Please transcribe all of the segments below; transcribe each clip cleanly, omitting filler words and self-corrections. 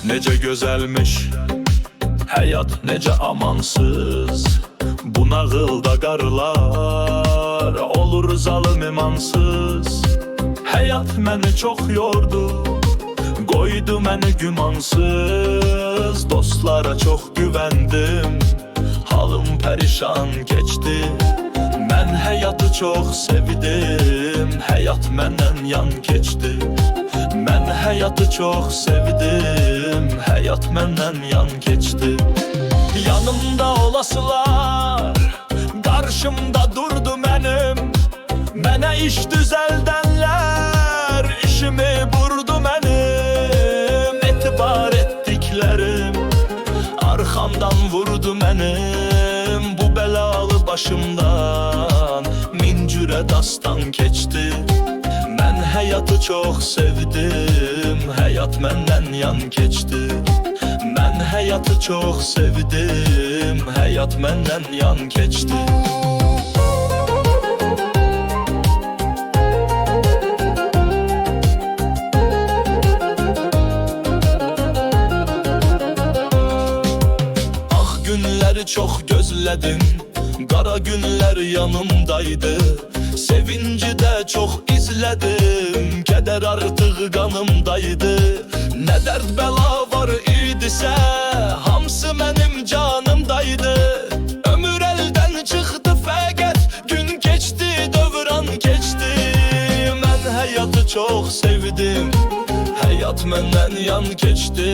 Necə gözəlmiş həyat, necə amansız. Bu nağılda qarlar olur zalım imansız. Həyat məni çox yordu, qoydu məni gümansız. Dostlara çox güvəndim, halım pərişan keçdi. Mən həyatı çox sevdim, həyat məndən yan keçdi. Mən həyatı çox sevdim, həyat məndən yan keçdi. Yanımda olasılar qarşımda durdu mənim. Mənə iş düzəldənlər işimi vurdu mənim. Etibar etdiklərim arxamdan vurdu mənim. Bu bəlalı başımdan min cürə dastan keçdi. Mən həyatı çox sevdim, həyat məndən yan keçdi. Mən həyatı çox sevdim, həyat məndən yan keçdi. Ah günləri çox gözlədim, qara günlər yanımdaydı. Sevinci də çox izlədim, kədər artıq qanımdaydı. Nə dərd bəla var idisə, hamısı mənim canımdaydı. Ömür əldən çıxdı fəqət, gün keçdi, dövran keçdi. Mən həyatı çox sevdim, həyat məndən yan keçdi.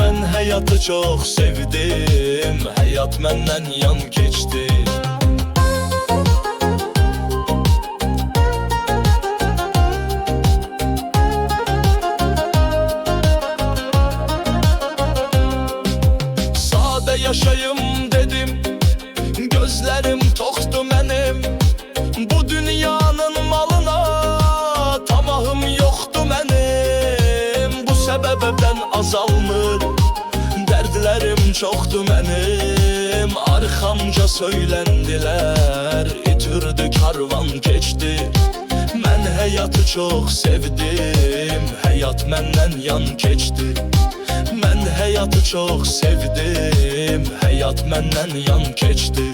Mən həyatı çox sevdim, həyat məndən yan keçdi. Yaşayım dedim, gözlərim toxdu mənim. Bu dünyanın malına tamahım yoxdu mənim. Bu səbəbdən azalmır, dərdlərim çoxdu mənim. Arxamca söyləndilər, itirdi karvan keçdi. Mən həyatı çox sevdim, həyat məndən yan keçdi. Mən həyatı çox sevdim, həyat məndən yan keçdi.